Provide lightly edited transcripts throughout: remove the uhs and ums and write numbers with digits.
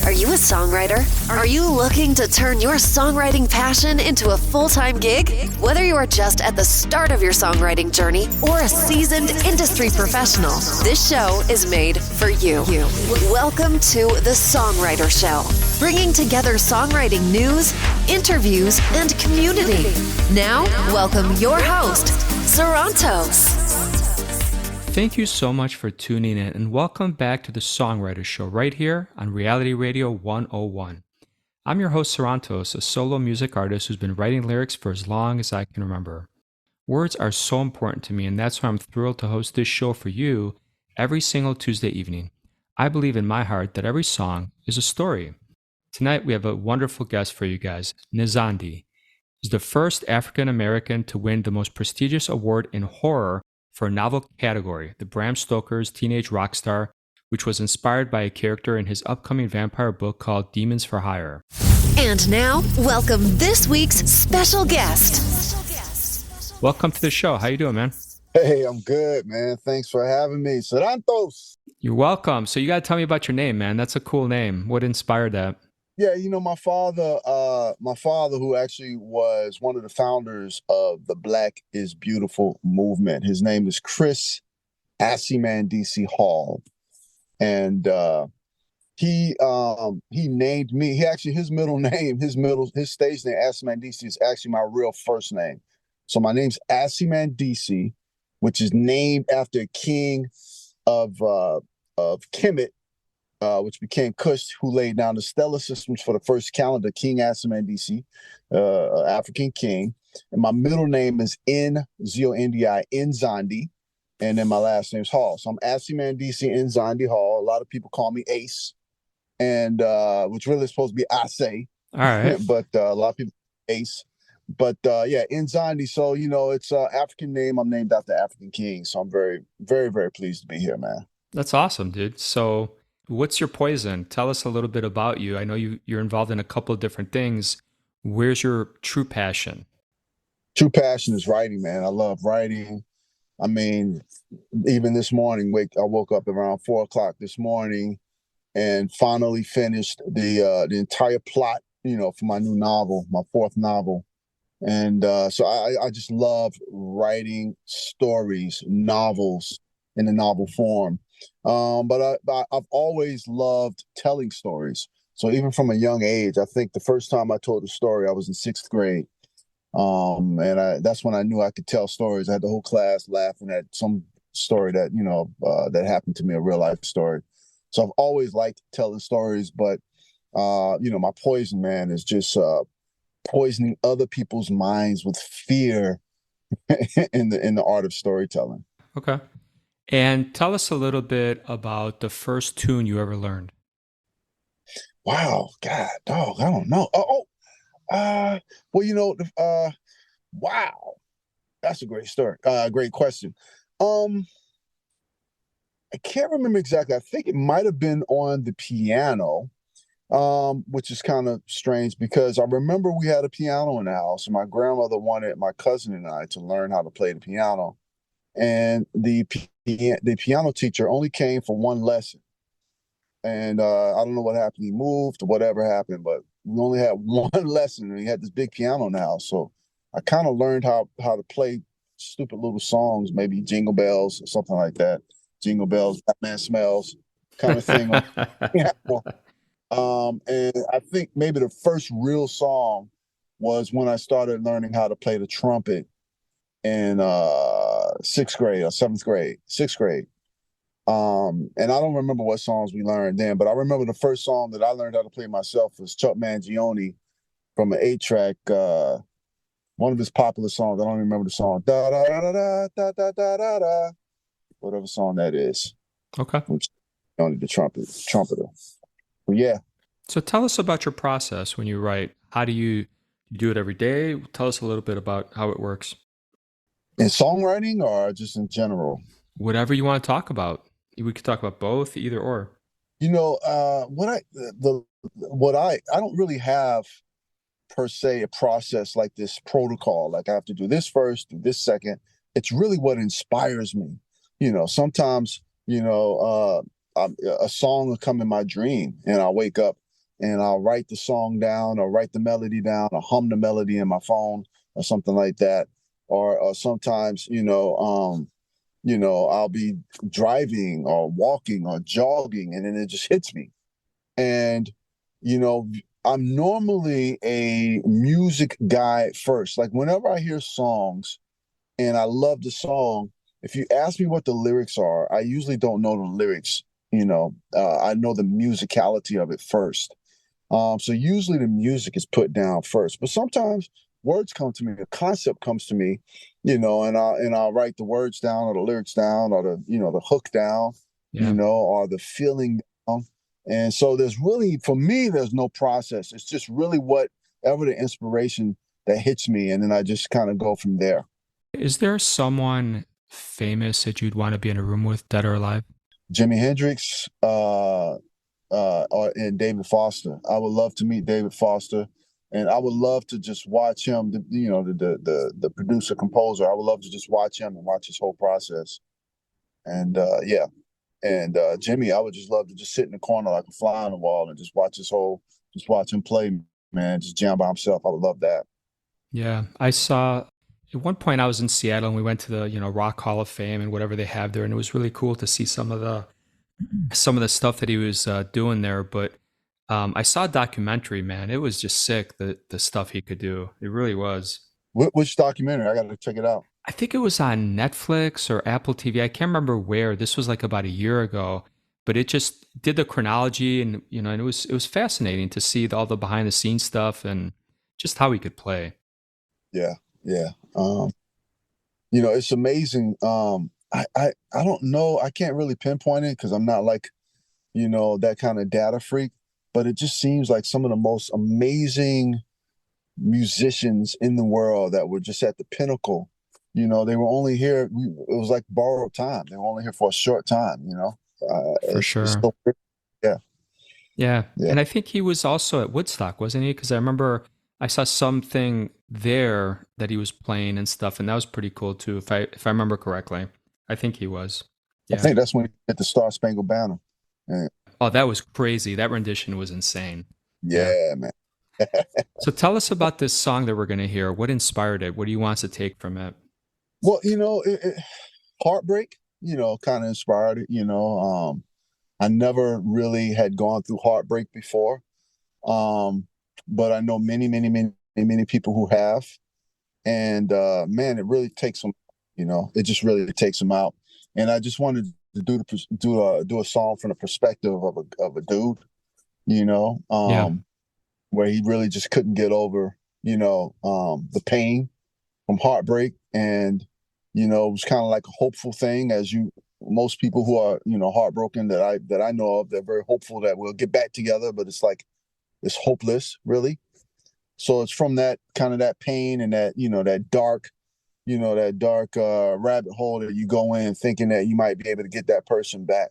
Are you a songwriter? Are you looking to turn your songwriting passion into a full-time gig? Whether you are just at the start of your songwriting journey or a seasoned industry professional, this show is made for you. Welcome to the Songwriter Show, bringing together songwriting news, interviews, and community. Now, welcome your host, Sarantos. Thank you so much for tuning in and welcome back to the Songwriter Show right here on Reality Radio 101. I'm your host Sarantos, a solo music artist who's been writing lyrics for as long as I can remember. Words are so important to me, and that's why I'm thrilled to host this show for you every single Tuesday evening. I believe in my heart that every song is a story. Tonight we have a wonderful guest for you guys, Nzondi. He's the first African American to win the most prestigious award in horror for a novel category, the Bram Stoker's Teenage Rockstar, which was inspired by a character in his upcoming vampire book called Demons for Hire. And now, welcome this week's special guest. Welcome to the show. How you doing, man? Hey, I'm good, man. Thanks for having me. Sarantos. You're welcome. So you got to tell me about your name, man. That's a cool name. What inspired that? Yeah, you know, my father, who actually was one of the founders of the Black is Beautiful movement. His name is Chris Asimandisi Hall. And he named me. His middle name, his stage name, Asimandisi, is actually my real first name. So my name's Asimandisi, which is named after a king of Kemet, which became Kush, who laid down the stellar systems for the first calendar, King Asimandisi, African king. And my middle name is Nzondi, Nzondi, and then my last name is Hall. So I'm Asimandisi Nzondi Hall. A lot of people call me Ace, and which really is supposed to be Ase. All right. But a lot of people Ace. But yeah, Nzondi. So, you know, it's an African name. I'm named after African king. So I'm very, very, very pleased to be here, man. That's awesome, dude. So what's your poison? Tell us a little bit about you. I know you're involved in a couple of different things. Where's your true passion? True passion is writing, man. I love writing. I mean, even this morning, I woke up around 4 o'clock this morning and finally finished the entire plot, you know, for my new novel, my fourth novel. And so I just love writing stories, novels in the novel form. But I've always loved telling stories. So even from a young age, I think the first time I told a story, I was in 6th grade. And that's when I knew I could tell stories. I had the whole class laughing at some story that, you know, that happened to me, a real life story. So I've always liked telling stories, but, you know, my poison, man, is just poisoning other people's minds with fear in the art of storytelling. Okay. And tell us a little bit about the first tune you ever learned. Wow, God, dog, I don't know. Well, you know, wow, that's a great story. Great question. I can't remember exactly. I think it might have been on the piano, which is kind of strange because I remember we had a piano in the house and my grandmother wanted my cousin and I to learn how to play the piano. And the piano teacher only came for one lesson. And I don't know what happened. He moved or whatever happened, but we only had one lesson and he had this big piano in the house. So I kind of learned how to play stupid little songs, maybe Jingle Bells or something like that. Jingle Bells, Batman Smells kind of thing. And I think maybe the first real song was when I started learning how to play the trumpet in 6th grade or 6th grade. And I don't remember what songs we learned then, but I remember the first song that I learned how to play myself was Chuck Mangione from an 8-track, one of his popular songs. I don't remember the song. Da da da da da da da da da. Whatever song that is. Okay. Only the trumpeter. But yeah. So tell us about your process when you write. How do you do it every day? Tell us a little bit about how it works. In songwriting or just in general? Whatever you want to talk about. We could talk about both, either or. You know, I don't really have per se a process like this protocol. Like I have to do this first, do this second. It's really what inspires me. You know, sometimes, you know, a song will come in my dream and I'll wake up and I'll write the song down or write the melody down or hum the melody in my phone or something like that. Or sometimes, I'll be driving or walking or jogging, and then it just hits me. And, I'm normally a music guy first. Like whenever I hear songs and I love the song, if you ask me what the lyrics are, I usually don't know the lyrics. I know the musicality of it first. So usually the music is put down first, but sometimes words come to me, the concept comes to me, and I'll write the words down or the lyrics down or the hook down, or the feeling down. And so for me, there's no process. It's just really whatever the inspiration that hits me. And then I just kind of go from there. Is there someone famous that you'd want to be in a room with, dead or alive? Jimi Hendrix, and David Foster. I would love to meet David Foster, and I would love to just watch him, the producer, composer. I would love to just watch him and watch his whole process. And And Jimmy, I would just love to just sit in the corner like a fly on the wall and just watch him play, man, just jam by himself. I would love that. Yeah. I saw at one point I was in Seattle and we went to the, Rock Hall of Fame and whatever they have there. And it was really cool to see some of the stuff that he was doing there. But I saw a documentary, man. It was just sick, the stuff he could do. It really was. Which documentary? I got to check it out. I think it was on Netflix or Apple TV. I can't remember where. This was like about a year ago, but it just did the chronology, and and it was fascinating to see all the behind the scenes stuff and just how he could play. Yeah. It's amazing. I don't know. I can't really pinpoint it because I'm not like, that kind of data freak, but it just seems like some of the most amazing musicians in the world that were just at the pinnacle. They were only here. It was like borrowed time. They were only here for a short time, For sure. Yeah. And I think he was also at Woodstock, wasn't he? Because I remember I saw something there that he was playing and stuff, and that was pretty cool too. If I remember correctly, I think he was. Yeah. I think that's when he hit the Star Spangled Banner. Yeah. Oh, that was crazy. That rendition was insane. Yeah. Man. So tell us about this song that we're going to hear. What inspired it? What do you want us to take from it? Well, heartbreak, kind of inspired it. I never really had gone through heartbreak before. But I know many, many, many, many people who have. And man, it really takes them, it just really takes them out. And I just wanted to do a song from the perspective of a dude, where he really just couldn't get over, the pain from heartbreak. And, it was kind of like a hopeful thing, as most people who are, heartbroken that I know of, they're very hopeful that we'll get back together, but it's like, it's hopeless, really. So it's from that kind of that pain and that, that dark rabbit hole that you go in thinking that you might be able to get that person back.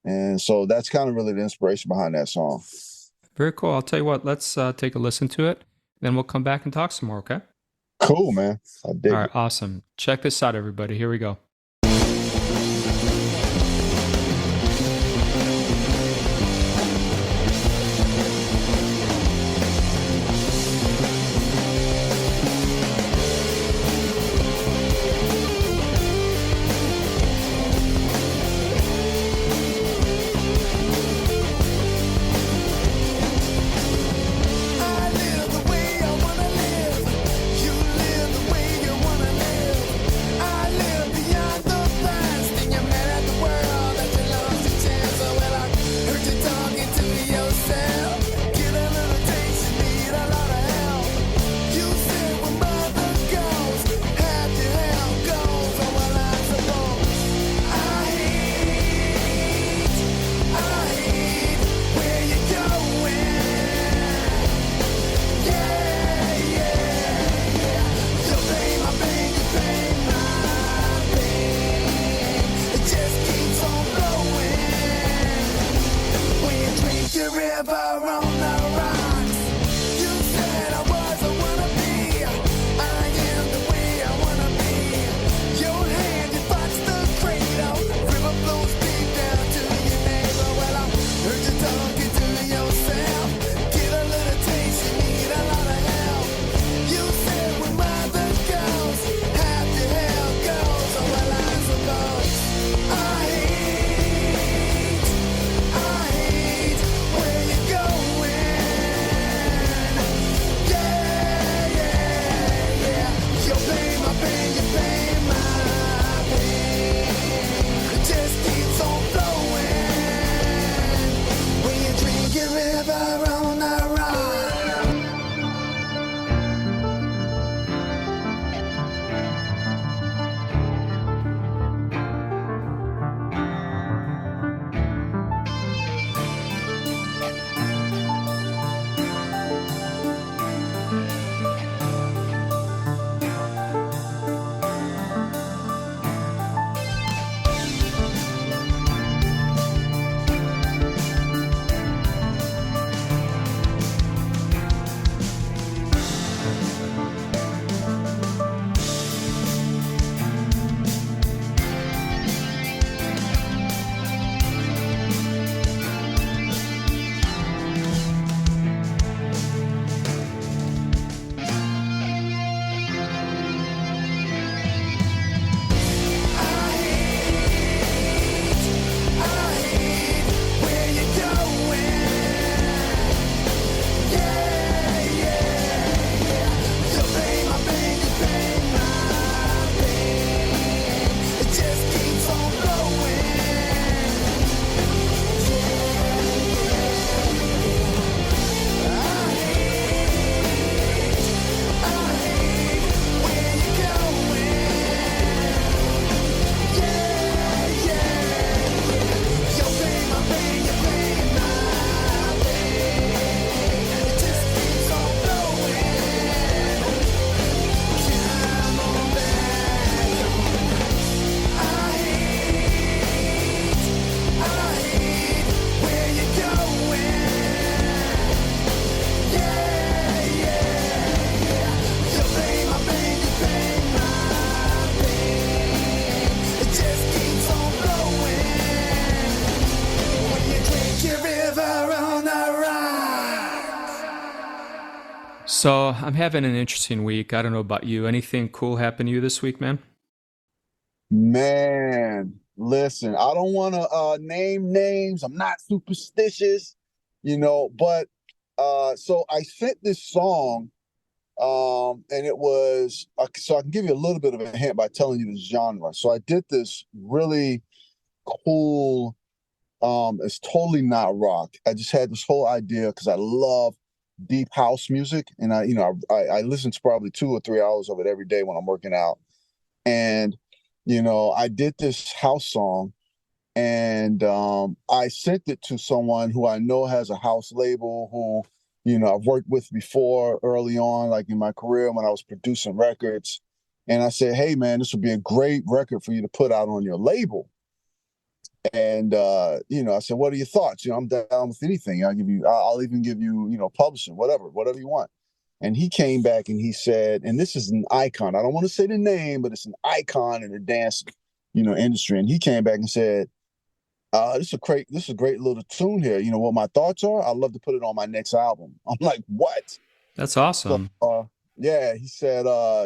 And so that's kind of really the inspiration behind that song. Very cool. I'll tell you what, let's take a listen to it. Then we'll come back and talk some more, okay? Cool, man. I dig it. All right, awesome. Check this out, everybody. Here we go. So I'm having an interesting week. I don't know about you. Anything cool happen to you this week, man? Man, listen, I don't want to name names. I'm not superstitious, but so I sent this song, and it was so I can give you a little bit of a hint by telling you the genre. So I did this really cool, it's totally not rock. I just had this whole idea because I love deep house music, and I listen to probably 2 or 3 hours of it every day when I'm working out. And I did this house song, and I sent it to someone who I know has a house label who I've worked with before early on, like in my career when I was producing records. And I said, hey man, this would be a great record for you to put out on your label. And I said, what are your thoughts? I'm down with anything. I'll even give you, publishing, whatever you want. And he came back and he said, and this is an icon. I don't want to say the name, but it's an icon in the dance, industry. And he came back and said, this is a great little tune here. You know what my thoughts are? I'd love to put it on my next album. I'm like, what? That's awesome. So, yeah, he said,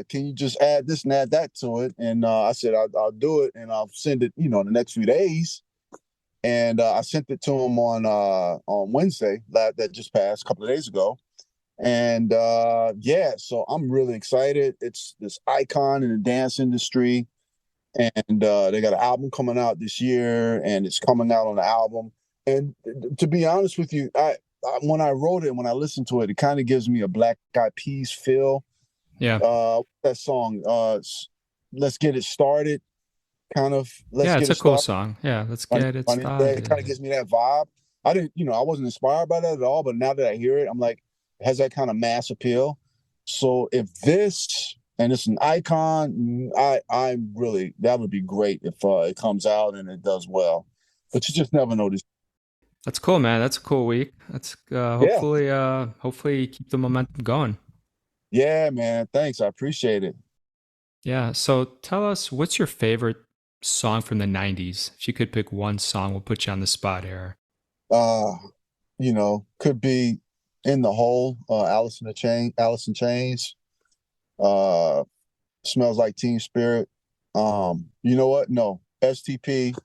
can you just add this and add that to it? And I said, I'll do it and I'll send it, in the next few days. And I sent it to him on Wednesday that just passed a couple of days ago. And so I'm really excited. It's this icon in the dance industry. And they got an album coming out this year, and it's coming out on the album. And to be honest with you, I when I wrote it, when I listened to it, it kind of gives me a Black Eyed Peas feel. Yeah. That song, Let's Get It Started. It's a cool song. Yeah, let's get it started. It kind of gives me that vibe. I wasn't inspired by that at all, but now that I hear it, I'm like, it has that kind of mass appeal. So if this, and it's an icon, that would be great if it comes out and it does well. But you just never know this. That's cool, man. That's a cool week. That's hopefully keep the momentum going. Yeah, man. Thanks. I appreciate it. Yeah. So tell us, what's your favorite song from the 90s? If you could pick one song, we'll put you on the spot here. Could be In the Hole, Alice in Chains. Smells Like Teen Spirit. You know what? No. STP.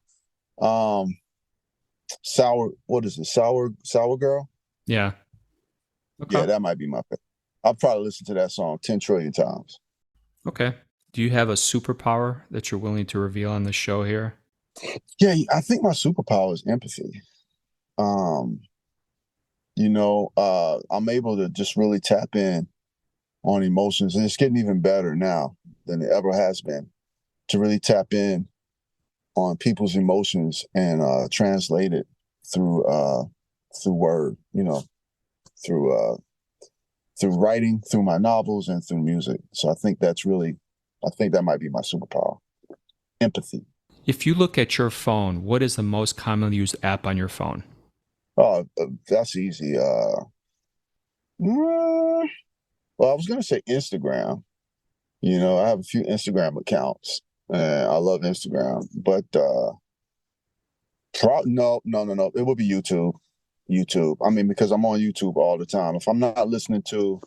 What is it? Sour Girl? Yeah. Okay. Yeah, that might be my favorite. I'll probably listen to that song 10 trillion times. Okay. Do you have a superpower that you're willing to reveal on the show here? Yeah, I think my superpower is empathy. I'm able to just really tap in on emotions, and it's getting even better now than it ever has been, to really tap in on people's emotions and translate it through word, through writing, through my novels, and through music. So I think that might be my superpower. Empathy. If you look at your phone, what is the most commonly used app on your phone? Oh, that's easy. Well, I was going to say Instagram. I have a few Instagram accounts, and I love Instagram. But no. It would be YouTube. I mean, because I'm on YouTube all the time. If I'm not listening to,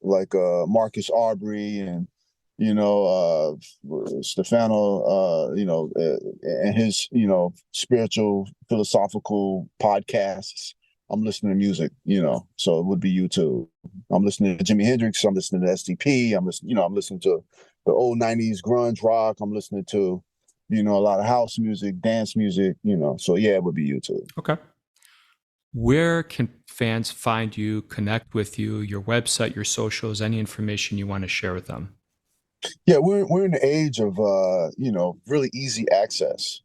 like Marcus Aubrey and Stefano, and his, spiritual, philosophical podcasts, I'm listening to music, so it would be YouTube. I'm listening to Jimi Hendrix. I'm listening to STP. I'm listening to the old 90s grunge rock. I'm listening to, a lot of house music, dance music, so yeah, it would be YouTube. Okay. Where can fans find you, connect with you, your website, your socials, any information you want to share with them? Yeah, we're in the age of really easy access.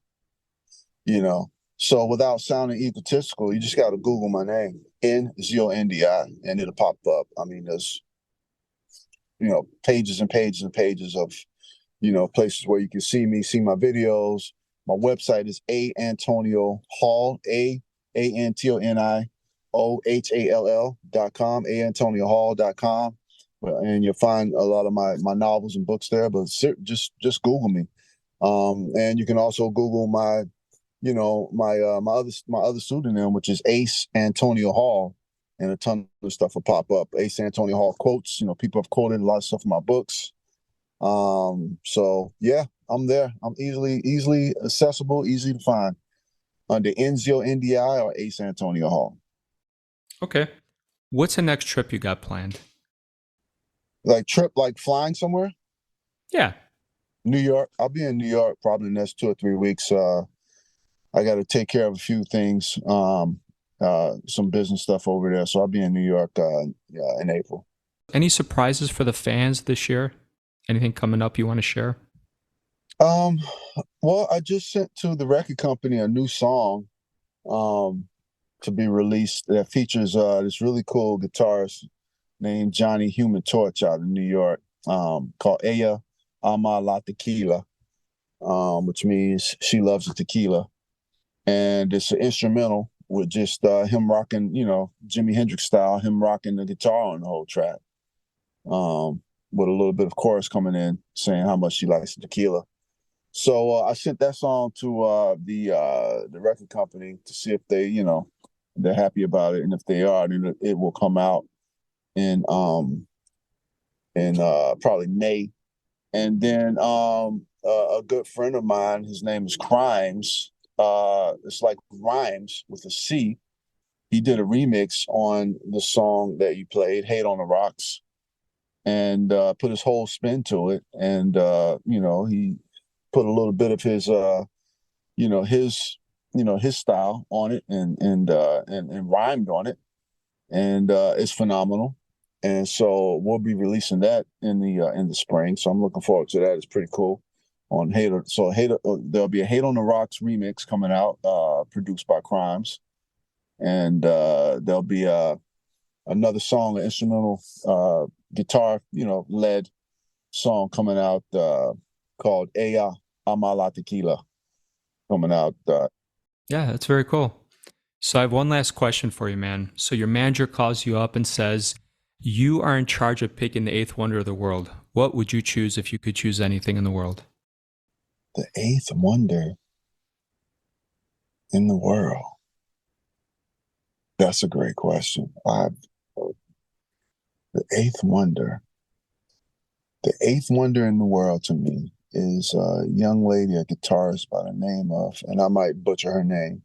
So without sounding egotistical, you just got to Google my name, Nzondi, and it'll pop up. I mean, there's pages and pages and pages of places where you can see me, see my videos. My website is Antonio Hall, ANtonioHall.com, ANtonioHall.com. And you'll find a lot of my novels and books there, but just Google me. And you can also Google my other pseudonym, which is Ace Antonio Hall, and a ton of stuff will pop up. Ace Antonio Hall quotes, people have quoted a lot of stuff in my books. So yeah, I'm there. I'm easily accessible, easy to find under Enzio NDI or Ace Antonio Hall. Okay. What's the next trip you got planned? Like flying somewhere? Yeah. New York. I'll be in New York probably in the next 2 or 3 weeks. I got to take care of a few things, some business stuff over there. So I'll be in New York in April. Any surprises for the fans this year? Anything coming up you want to share? Well, I just sent to the record company a new song to be released that features this really cool guitarist named Johnny Human Torch out of New York, called Ella Ama La Tequila, which means she loves the tequila. And it's an instrumental with just him rocking, Jimi Hendrix style, him rocking the guitar on the whole track, with a little bit of chorus coming in saying how much she likes the tequila. So I sent that song to the record company to see if they, they're happy about it, and if they are, then it will come out in probably May. And then a good friend of mine, his name is Crimes. It's like Rhymes with a C. He did a remix on the song that you played, "Hate on the Rocks," and put his whole spin to it. And he put a little bit of his his style on it, and rhymed on it, and it's phenomenal. And so we'll be releasing that in the spring. So I'm looking forward to that. It's pretty cool. On Hater, so there'll be a "Hate on the Rocks" remix coming out, produced by Crimes, and there'll be another song, an instrumental guitar, led song coming out called "Ella Ama La Tequila," coming out. Yeah, that's very cool. So I have one last question for you, man. So your manager calls you up and says, you are in charge of picking the eighth wonder of the world. What would you choose if you could choose anything in the world? The eighth wonder in the world. That's a great question. The eighth wonder. The eighth wonder in the world to me is a young lady, a guitarist by the name of, and I might butcher her name,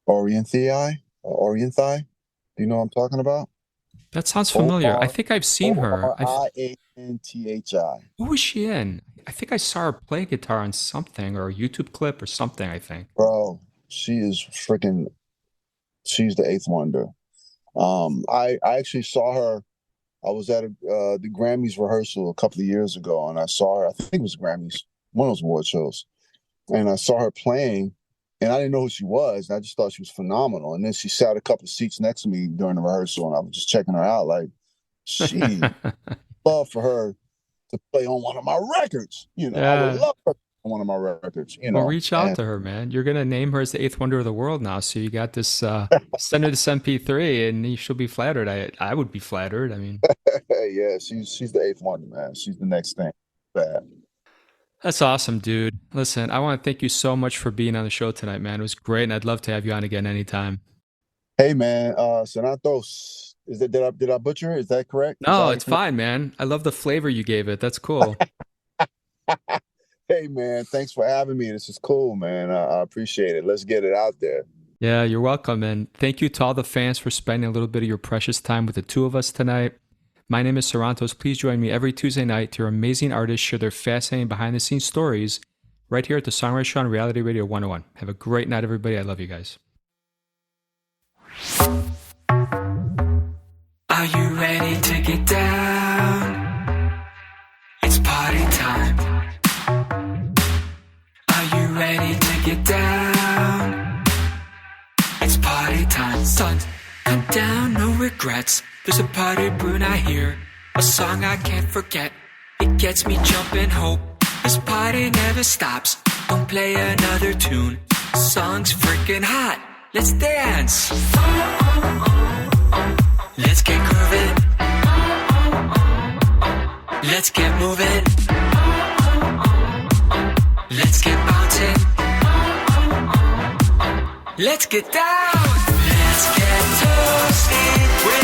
Orienthai. Do you know what I'm talking about? That sounds familiar. I think I've seen her. Orianthi. What was she in? I think I saw her play guitar on something, or a YouTube clip or something, I think. Bro, she's the eighth wonder. I actually saw her. I was at the Grammys rehearsal a couple of years ago, and I saw her. I think it was Grammys, one of those award shows. And I saw her playing, and I didn't know who she was. I just thought she was phenomenal. And then she sat a couple of seats next to me during the rehearsal, and I was just checking her out. Like, she love for her to play on one of my records. I would love her on one of my records. Well, reach out to her, man. You're gonna name her as the eighth wonder of the world now. So you got this. Send her this MP3, and she'll be flattered. I would be flattered. I mean, yeah, she's the eighth wonder, man. She's the next thing. Bad. That's awesome, dude. Listen, I want to thank you so much for being on the show tonight, man. It was great, and I'd love to have you on again anytime. Hey, man, Sanatos. Did I butcher it? Is that correct? No, it's fine, man. I love the flavor you gave it. That's cool. Hey, man, thanks for having me. This is cool, man. I appreciate it. Let's get it out there. Yeah, you're welcome. And thank you to all the fans for spending a little bit of your precious time with the two of us tonight. My name is Sarantos. Please join me every Tuesday night to hear amazing artists share their fascinating behind-the-scenes stories right here at the Songwriter Show on Reality Radio 101. Have a great night, everybody. I love you guys. Are you ready to get down? It's party time. Are you ready to get down? It's party time. Sun, come down, no regrets. There's a party brewing I hear, a song I can't forget. It gets me jumping, hope. This party never stops. Don't play another tune. Song's freaking hot. Let's dance. Let's get grooving. Let's get moving. Let's get bouncing. Let's get down. Let's get toasty.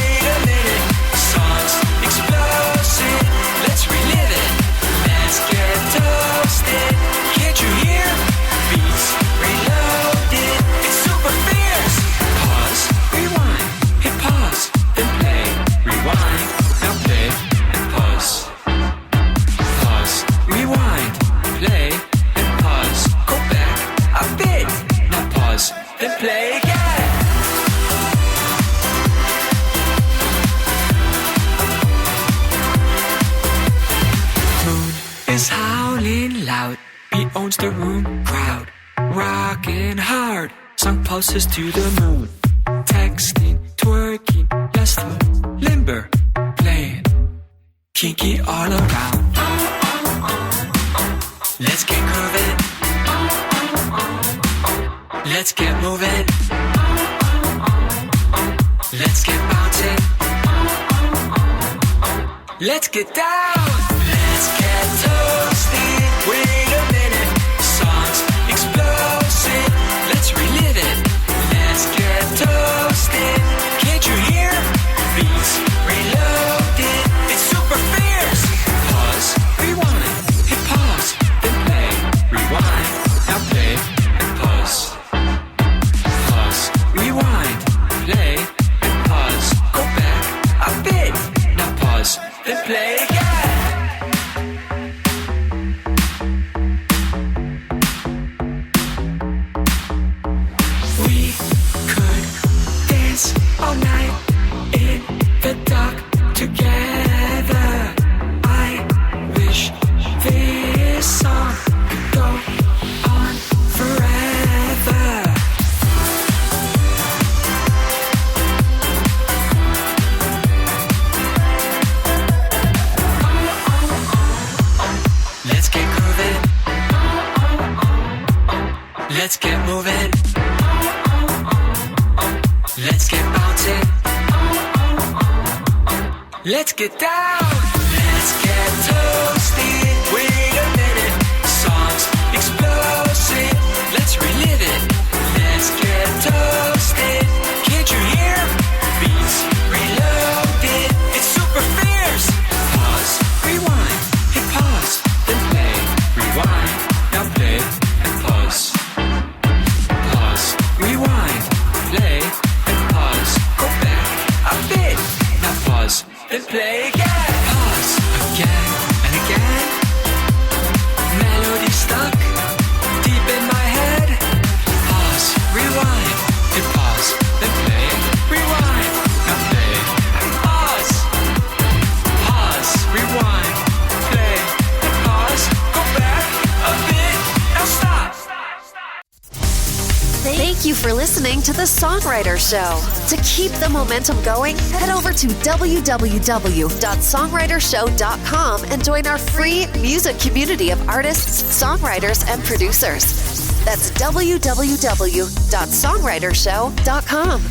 owns the room. Crowd rocking hard, song pulses to the moon. Texting, twerking, let's limber, playing, kinky all around. Let's get grooving. Let's get moving. Let's get bouncing. Let's get down. Let's get toasty. Wait a minute. Songs explosive. Let's relive it. Let's get toasted. Can't you hear? Beats reloaded. It's super fierce. Pause, rewind, hit pause, then play, rewind, now play, and pause. Pause, rewind, play, and pause. Go back a bit. Now pause, then play again. We could dance all night in the dark together. I wish this song could go on forever. Let's get grooving. Let's get moving. Let's get bouncing. Let's get down. Let's get toasty. Wait a minute. Songs explosive. Let's relive it. Let's get toasted. Can't you hear? Beats reloaded. It's super fierce. Pause, rewind, hit pause, then play, rewind, now play, and pause. Pause, rewind, play, and pause. Go back a bit. Now pause, then play again. Pause, again and again. Melody stuck deep in my head. Pause, rewind, hit pause, then play, rewind, now play, and pause. Pause, rewind, play, and pause. Go back a bit. Now stop. Thank you for listening to The Songwriter Show. To keep the momentum going, head over to www.songwritershow.com and join our free music community of artists, songwriters, and producers. That's www.songwritershow.com.